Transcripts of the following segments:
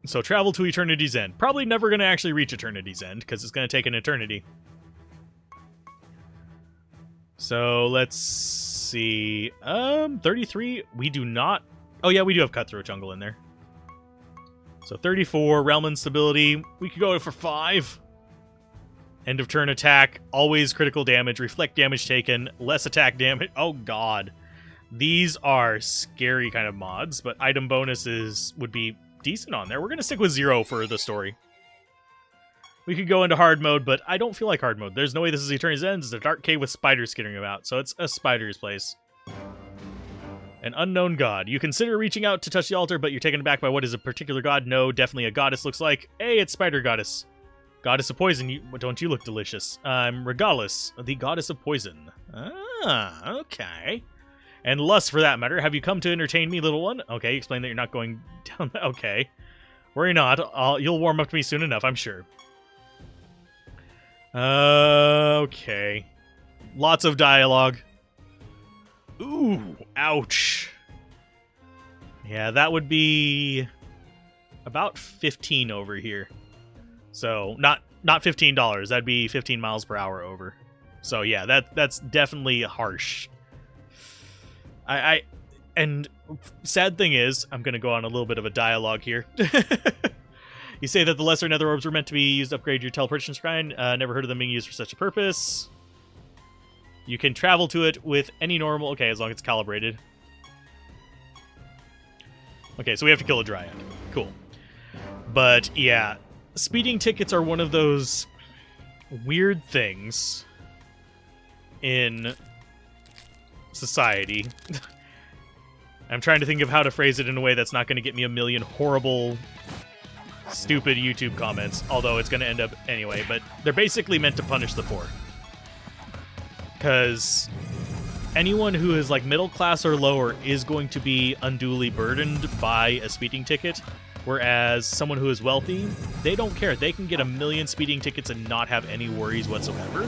So travel to Eternity's End. Probably never going to actually reach Eternity's End, because it's going to take an eternity. So, let's see. 33, we do not... Oh, yeah, we do have Cutthroat Jungle in there. So, 34, Realm Instability. We could go for 5. End of turn attack. Always critical damage. Reflect damage taken. Less attack damage. Oh, God. These are scary kind of mods, but item bonuses would be decent on there. We're going to stick with 0 for the story. We could go into hard mode, but I don't feel like hard mode. There's no way this is Eternity's End. It's a dark cave with spiders skittering about, so it's a spider's place. An unknown god. You consider reaching out to touch the altar, but you're taken aback by what is a particular god. No, definitely a goddess looks like. Hey, it's Spider Goddess. Goddess of Poison, don't you look delicious? I'm Regalis, the goddess of poison. Ah, okay. And lust, for that matter. Have you come to entertain me, little one? Okay, explain that you're not going down. Okay. Worry not. You'll warm up to me soon enough, I'm sure. Okay. Lots of dialogue. Ooh, ouch. Yeah, that would be about 15 over here. So, not $15. That'd be 15 miles per hour over. So, yeah, that's definitely harsh. And sad thing is, I'm going to go on a little bit of a dialogue here. You say that the lesser nether orbs were meant to be used to upgrade your teleportation shrine. Never heard of them being used for such a purpose. You can travel to it with any normal... Okay, as long as it's calibrated. Okay, so we have to kill a dryad. Cool. But, yeah. Speeding tickets are one of those weird things in society. I'm trying to think of how to phrase it in a way that's not going to get me a million horrible, stupid YouTube comments, although it's going to end up anyway, but they're basically meant to punish the poor. Because anyone who is like middle class or lower is going to be unduly burdened by a speeding ticket, whereas someone who is wealthy, they don't care. They can get a million speeding tickets and not have any worries whatsoever.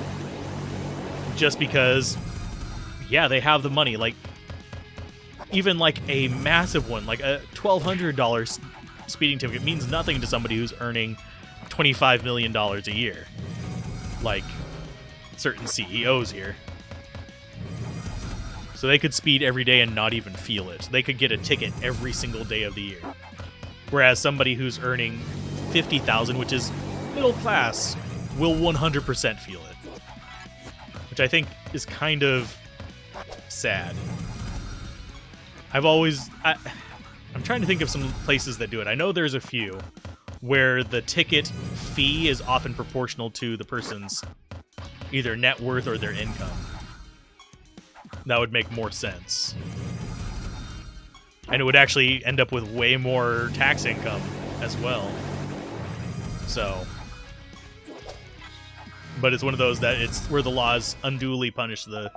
Just because, yeah, they have the money. Like, even like a massive one, like a $1,200 speeding ticket means nothing to somebody who's earning $25 million a year. Like certain CEOs here. So they could speed every day and not even feel it. They could get a ticket every single day of the year. Whereas somebody who's earning $50,000, which is middle class, will 100% feel it. Which I think is kind of sad. I'm trying to think of some places that do it. I know there's a few where the ticket fee is often proportional to the person's either net worth or their income. That would make more sense. And it would actually end up with way more tax income as well. So. But it's one of those that it's where the laws unduly punish the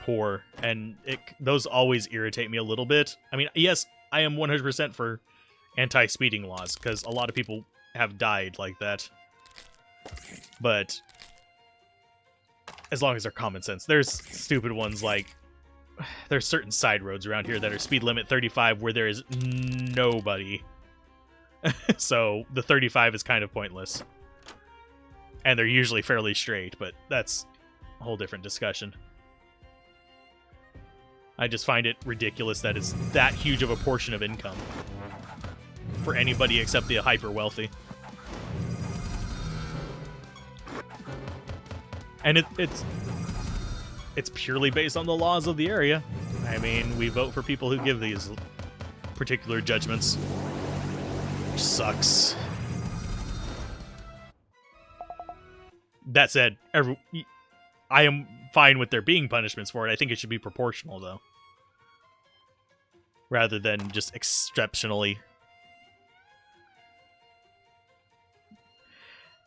poor, and those always irritate me a little bit. I mean, yes, I am 100% for anti-speeding laws, because a lot of people have died like that. But as long as they're common sense. There's stupid ones like, there's certain side roads around here that are speed limit 35 where there is nobody. So the 35 is kind of pointless. And they're usually fairly straight, but that's a whole different discussion. I just find it ridiculous that it's that huge of a portion of income for anybody except the hyper-wealthy. And it's purely based on the laws of the area. I mean, we vote for people who give these particular judgments. Which sucks. That said, I am fine with there being punishments for it. I think it should be proportional, though. Rather than just exceptionally.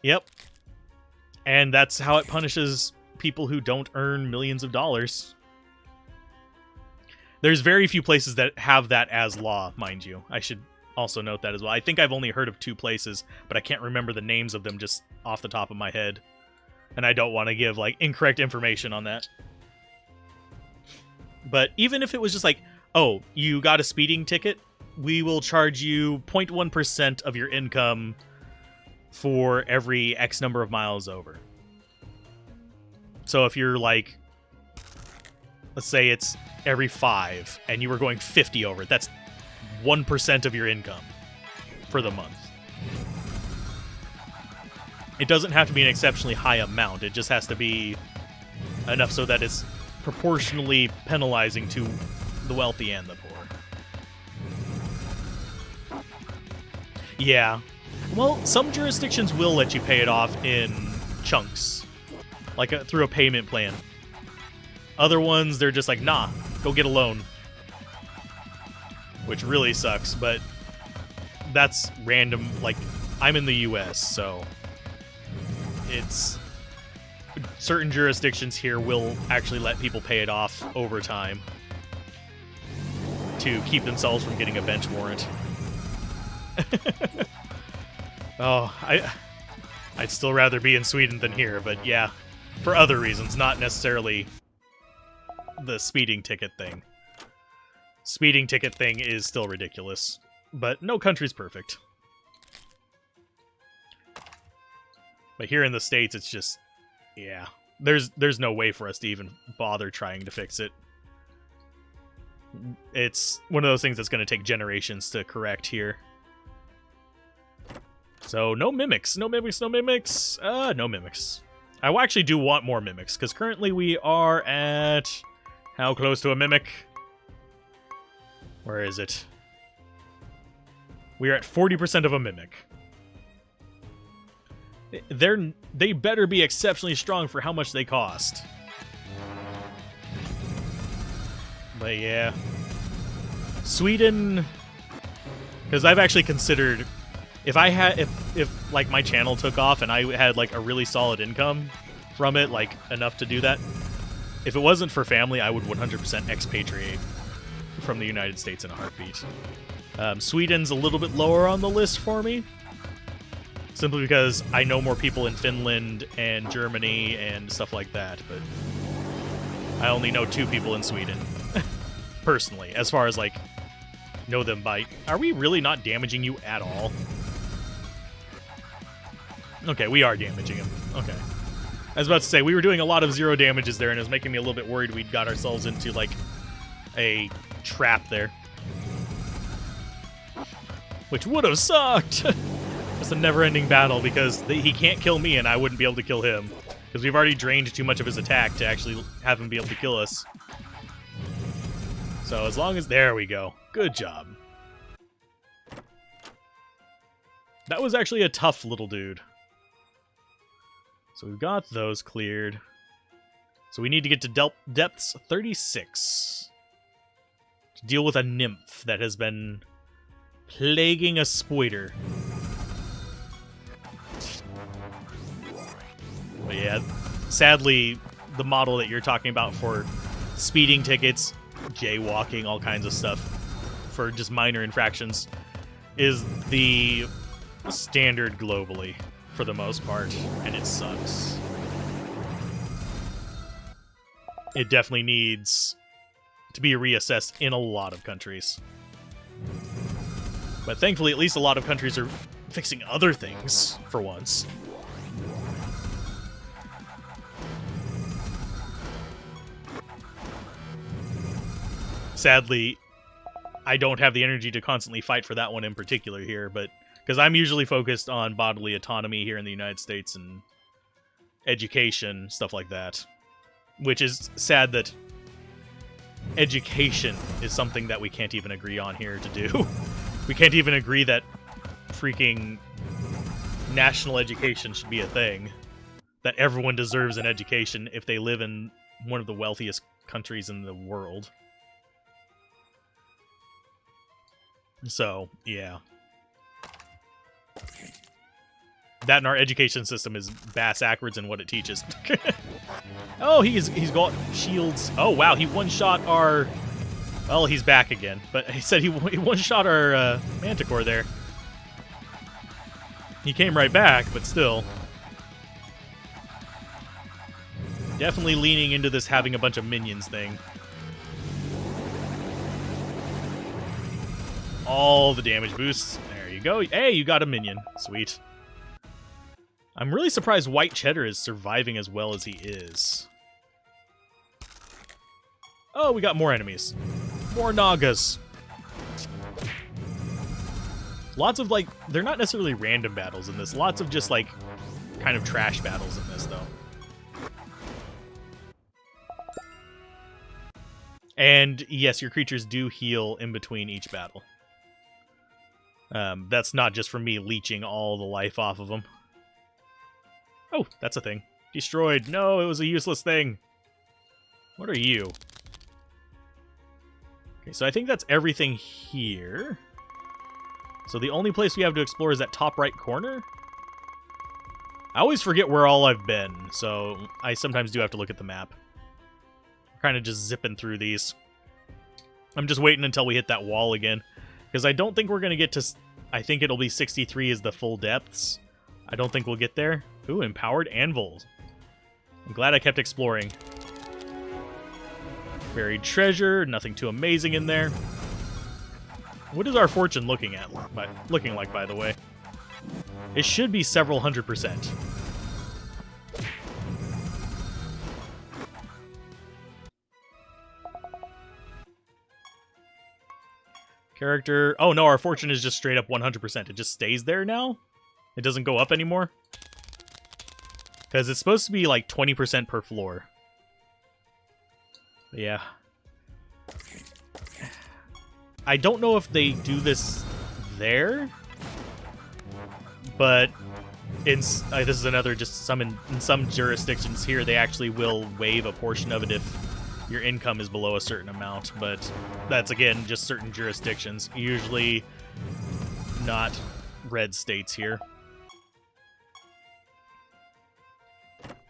Yep. And that's how it punishes people who don't earn millions of dollars. There's very few places that have that as law, mind you. I should also note that as well. I think I've only heard of 2 places, but I can't remember the names of them just off the top of my head. And I don't want to give, like, incorrect information on that. But even if it was just like, oh, you got a speeding ticket, we will charge you 0.1% of your income for every X number of miles over. So if you're like, let's say it's every 5 and you were going 50 over it, that's 1% of your income for the month. It doesn't have to be an exceptionally high amount. It just has to be enough so that it's proportionally penalizing to the wealthy and the poor. Yeah. Well, some jurisdictions will let you pay it off in chunks, like through a payment plan. Other ones, they're just like, nah, go get a loan. Which really sucks, but that's random. Like, I'm in the US, so it's... certain jurisdictions here will actually let people pay it off over time to keep themselves from getting a bench warrant. Oh, I'd still rather be in Sweden than here, but yeah, for other reasons, not necessarily the speeding ticket thing. Speeding ticket thing is still ridiculous, but no country's perfect. But here in the States, it's just, yeah, there's no way for us to even bother trying to fix it. It's one of those things that's going to take generations to correct here. So, no mimics, no mimics, no mimics. No mimics. I actually do want more mimics, because currently we are at... how close to a mimic? Where is it? We are at 40% of a mimic. They better be exceptionally strong for how much they cost. But yeah. Sweden... because I've actually considered... if like my channel took off and I had like a really solid income from it, like enough to do that, if it wasn't for family, I would 100% expatriate from the United States in a heartbeat. Sweden's a little bit lower on the list for me, simply because I know more people in Finland and Germany and stuff like that, but I only know 2 people in Sweden, personally, as far as like know them by... Are we really not damaging you at all? Okay, we are damaging him. Okay. I was about to say, we were doing a lot of 0 damages there, and it was making me a little bit worried we'd got ourselves into, like, a trap there. Which would have sucked! It's a never-ending battle, because he can't kill me, and I wouldn't be able to kill him. Because we've already drained too much of his attack to actually have him be able to kill us. So as long as... There we go. Good job. That was actually a tough little dude. So we've got those cleared. So we need to get to depths 36. To deal with a nymph that has been plaguing a spoiler. But yeah, sadly, the model that you're talking about for speeding tickets, jaywalking, all kinds of stuff, for just minor infractions, is the standard globally, for the most part, and it sucks. It definitely needs to be reassessed in a lot of countries. But thankfully, at least a lot of countries are fixing other things, for once. Sadly, I don't have the energy to constantly fight for that one in particular here, but because I'm usually focused on bodily autonomy here in the United States and education, stuff like that. Which is sad that education is something that we can't even agree on here to do. We can't even agree that freaking national education should be a thing. That everyone deserves an education if they live in one of the wealthiest countries in the world. So, yeah. That and our education system is bass-ackwards in what it teaches. Oh, he's got shields. Oh, wow, he one-shot our... Well, he's back again. But he said he one-shot our Manticore there. He came right back, but still. Definitely leaning into this having a bunch of minions thing. all the damage boosts. There you go. Hey, you got a minion. Sweet. I'm really surprised White Cheddar is surviving as well as he is. Oh, we got more enemies. More Nagas. Lots of, like, they're not necessarily random battles in this. Lots of just, like, kind of trash battles in this, though. And, yes, your creatures do heal in between each battle. That's not just from me leeching all the life off of them. Oh, that's a thing. Destroyed. No, it was a useless thing. What are you? Okay, so I think that's everything here. So the only place we have to explore is that top right corner. I always forget where all I've been, so I sometimes do have to look at the map. We're kind of just zipping through these. I'm just waiting until we hit that wall again, because I don't think we're going to get to... I think it'll be 63 is the full depths. I don't think we'll get there. Ooh, empowered anvils. I'm glad I kept exploring. Buried treasure, nothing too amazing in there. What is our fortune looking like, by the way? It should be several 100%. Character... Oh, no, our fortune is just straight up 100%. It just stays there now? It doesn't go up anymore? Because it's supposed to be like 20% per floor. But yeah. I don't know if they do this there, but this is another just in some jurisdictions here they actually will waive a portion of it if your income is below a certain amount, but that's again just certain jurisdictions, usually not red states here.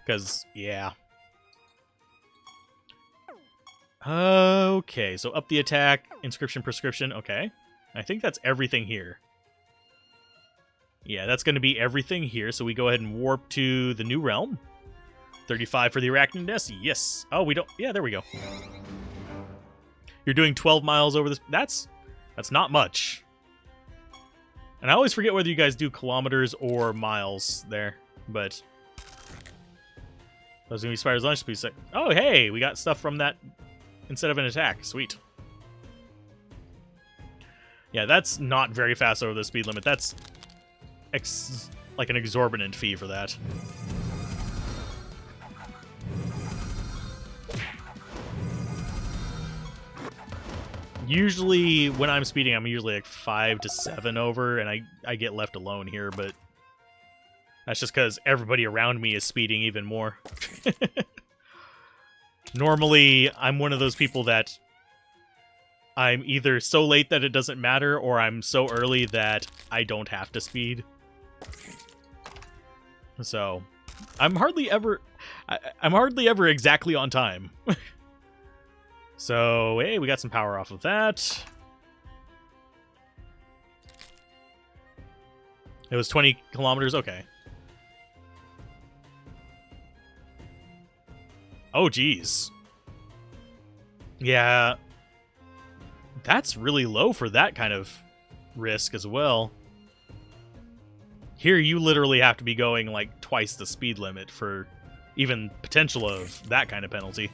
Because, yeah. Okay, so up the attack, inscription, prescription, okay. I think that's everything here. Yeah, that's going to be everything here, so we go ahead and warp to the new realm. 35 for the Arachnid Nest, yes. Oh, we don't, yeah, there we go. You're doing 12 miles over this, that's not much. And I always forget whether you guys do kilometers or miles there, but... Those are going to be Spider's Lunch Piece. Oh, hey, we got stuff from that instead of an attack. Sweet. Yeah, that's not very fast over the speed limit. That's like an exorbitant fee for that. Usually, when I'm speeding, I'm usually like 5 to 7 over, and I get left alone here, but... That's just because everybody around me is speeding even more. Normally, I'm one of those people that I'm either so late that it doesn't matter, or I'm so early that I don't have to speed. So, I'm hardly ever exactly on time. So, hey, we got some power off of that. It was 20 kilometers, okay. Oh, geez. Yeah. That's really low for that kind of risk as well. Here, you literally have to be going, like, twice the speed limit for even potential of that kind of penalty.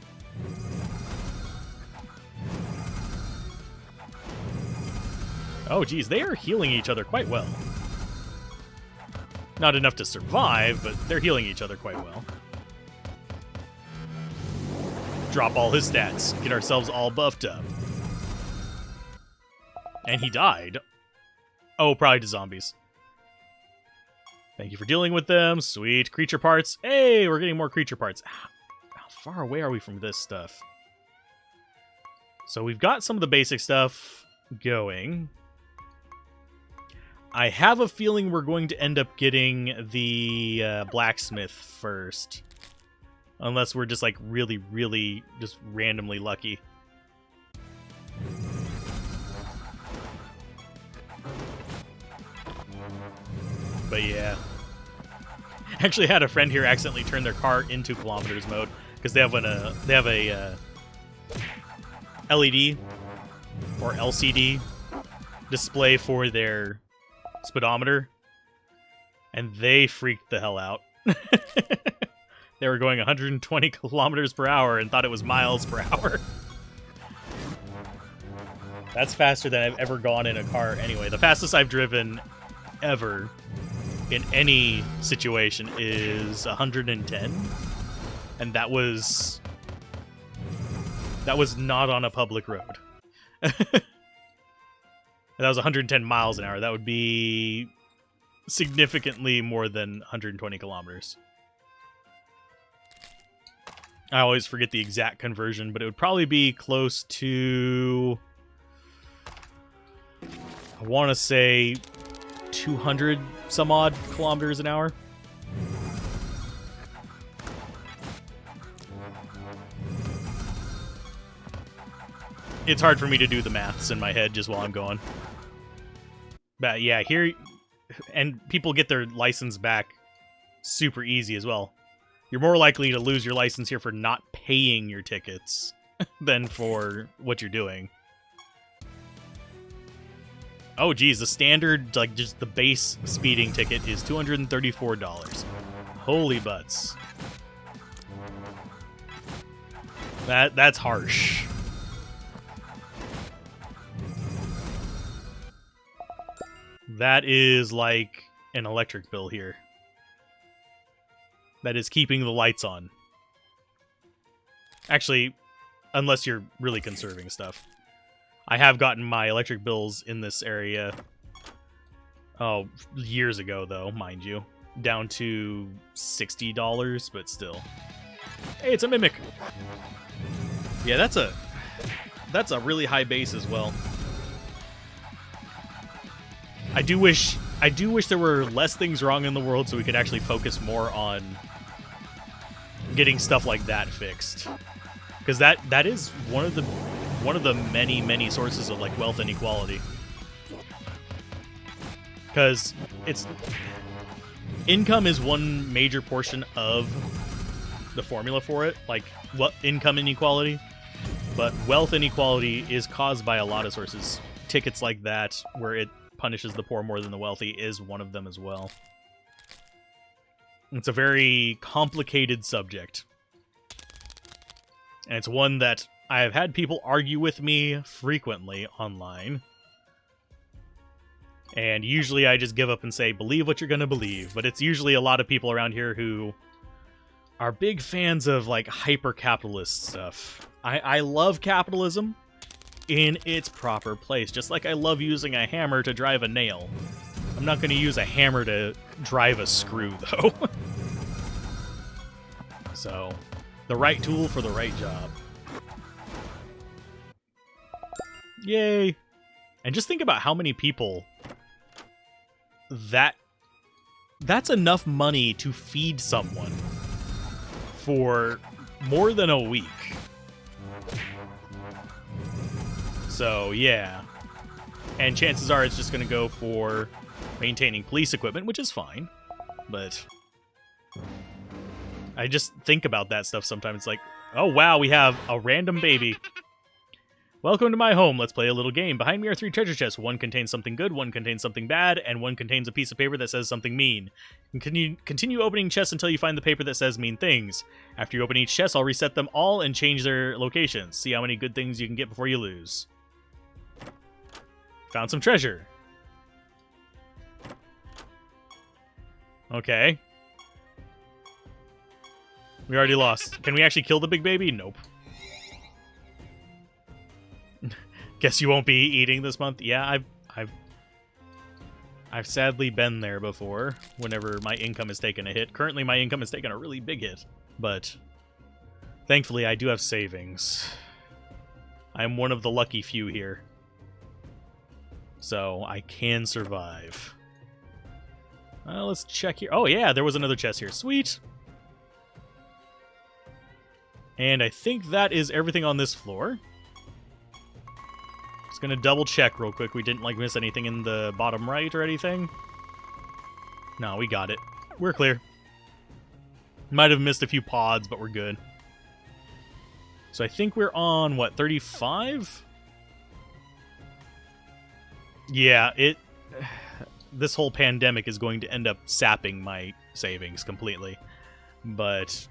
Oh, geez. They are healing each other quite well. Not enough to survive, but they're healing each other quite well. Drop all his stats. Get ourselves all buffed up. And he died. Oh, probably to zombies. Thank you for dealing with them. Sweet. Creature parts. Hey, we're getting more creature parts. How far away are we from this stuff? So we've got some of the basic stuff going. I have a feeling we're going to end up getting the blacksmith first. Unless we're just, like, really, really just randomly lucky. But yeah. Actually had a friend here accidentally turn their car into kilometers mode. Because they have a LED or LCD display for their speedometer, and they freaked the hell out. They were going 120 kilometers per hour and thought it was miles per hour. That's faster than I've ever gone in a car anyway. The fastest I've driven ever in any situation is 110. And that was not on a public road. That was 110 miles an hour. That would be significantly more than 120 kilometers. I always forget the exact conversion, but it would probably be close to, I want to say 200 some odd kilometers an hour. It's hard for me to do the maths in my head just while I'm going. But yeah, here, and people get their license back super easy as well. You're more likely to lose your license here for not paying your tickets than for what you're doing. Oh geez, the standard, like just the base speeding ticket is $234. Holy butts. That's harsh. That is like an electric bill here. That is keeping the lights on. Actually, unless you're really conserving stuff. I have gotten my electric bills in this area, oh, years ago though, mind you. Down to $60, but still. Hey, it's a Mimic! Yeah, that's a really high base as well. I do wish there were less things wrong in the world so we could actually focus more on getting stuff like that fixed. Because that is one of the many sources of like wealth inequality. Because income is one major portion of the formula for it, like what income inequality, but wealth inequality is caused by a lot of sources. Tickets like that, where it punishes the poor more than the wealthy, is one of them as well. It's a very complicated subject. And it's one that I have had people argue with me frequently online. And usually I just give up and say, believe what you're going to believe. But it's usually a lot of people around here who are big fans of like hyper-capitalist stuff. I love capitalism in its proper place. Just like I love using a hammer to drive a nail. I'm not going to use a hammer to drive a screw, though. So, the right tool for the right job. Yay! And just think about how many people that's enough money to feed someone for more than a week. So, yeah. And chances are it's just going to go for maintaining police equipment, which is fine. But I just think about that stuff sometimes. It's like, oh wow, we have a random baby. Welcome to my home. Let's play a little game. Behind me are 3 treasure chests. One contains something good, one contains something bad, and one contains a piece of paper that says something mean. Continue opening chests until you find the paper that says mean things. After you open each chest, I'll reset them all and change their locations. See how many good things you can get before you lose. Found some treasure. Okay. We already lost. Can we actually kill the big baby? Nope. Guess you won't be eating this month. Yeah, I've sadly been there before whenever my income has taken a hit. Currently my income has taken a really big hit, but thankfully I do have savings. I'm one of the lucky few here. So I can survive. Let's check here. Oh yeah, there was another chest here. Sweet. And I think that is everything on this floor. Just gonna double check real quick. We didn't like miss anything in the bottom right or anything. No, we got it. We're clear. Might have missed a few pods, but we're good. So I think we're on, what, 35? Yeah, this whole pandemic is going to end up sapping my savings completely. But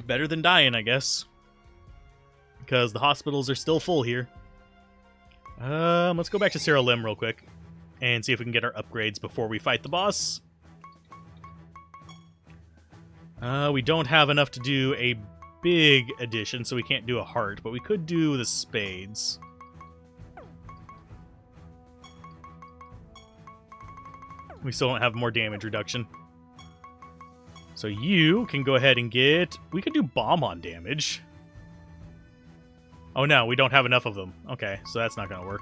better than dying, I guess. Because the hospitals are still full here. Let's go back to Siralim real quick and see if we can get our upgrades before we fight the boss. We don't have enough to do a big addition, so we can't do a heart, but we could do the spades. We still don't have more damage reduction. So you can go ahead and get... We could do bomb on damage. Oh no, we don't have enough of them. Okay, so that's not going to work.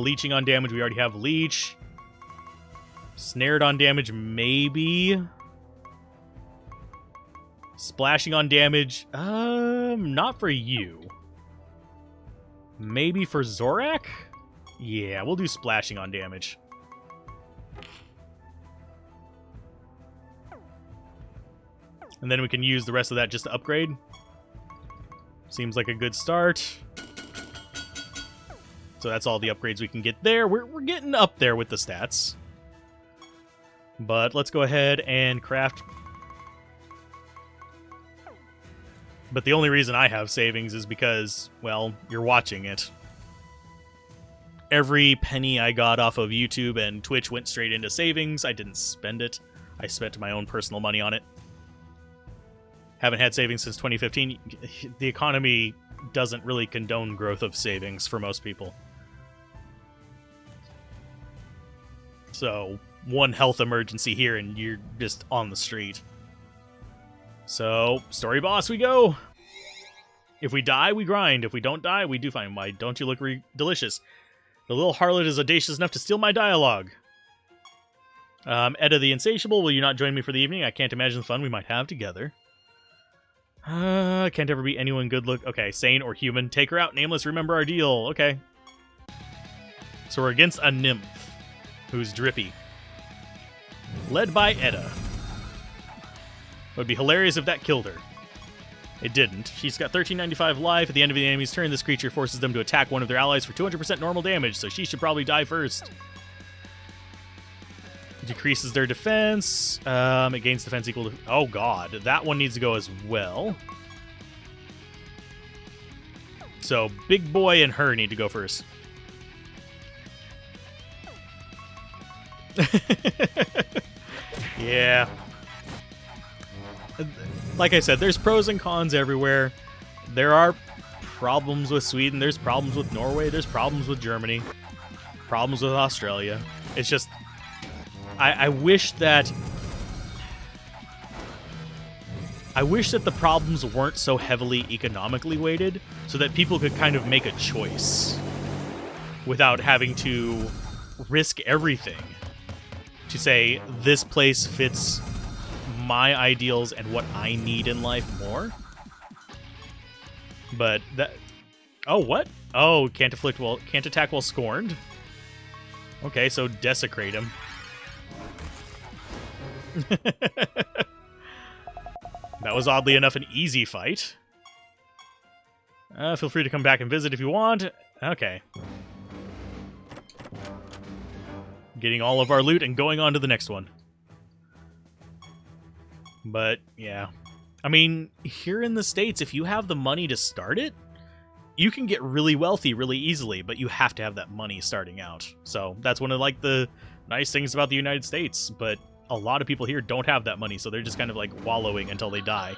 Leeching on damage, we already have leech. Snared on damage, maybe. Splashing on damage, not for you. Maybe for Zorak? Yeah, we'll do splashing on damage. And then we can use the rest of that just to upgrade. Seems like a good start. So that's all the upgrades we can get there. We're getting up there with the stats. But let's go ahead and craft. But the only reason I have savings is because, well, you're watching it. Every penny I got off of YouTube and Twitch went straight into savings. I didn't spend it. I spent my own personal money on it. Haven't had savings since 2015. The economy doesn't really condone growth of savings for most people. So, one health emergency here and you're just on the street. So, story boss we go! If we die, we grind. If we don't die, we do fine. Why don't you look delicious? The little harlot is audacious enough to steal my dialogue. Edda the Insatiable, will you not join me for the evening? I can't imagine the fun we might have together. Can't ever be anyone good look. Okay, sane or human. Take her out. Nameless, remember our deal. Okay. So we're against a nymph who's drippy. Led by Edda. It would be hilarious if that killed her. It didn't. She's got 1395 life. At the end of the enemy's turn, this creature forces them to attack one of their allies for 200% normal damage, so she should probably die first. Decreases their defense. It gains defense equal to... Oh, God. That one needs to go as well. So, Big Boy and her need to go first. Yeah. Like I said, there's pros and cons everywhere. There are problems with Sweden. There's problems with Norway. There's problems with Germany. Problems with Australia. It's just... I wish that the problems weren't so heavily economically weighted so that people could kind of make a choice without having to risk everything to say this place fits my ideals and what I need in life more. But that... Oh, what? Oh, can't attack while scorned. Okay, so desecrate him. That was oddly enough an easy fight. Feel free to come back and visit if you want. Okay. Getting all of our loot and going on to the next one. But, yeah. I mean, here in the States, if you have the money to start it, you can get really wealthy really easily, but you have to have that money starting out. So that's one of, like, the nice things about the United States, but a lot of people here don't have that money, so they're just kind of like wallowing until they die.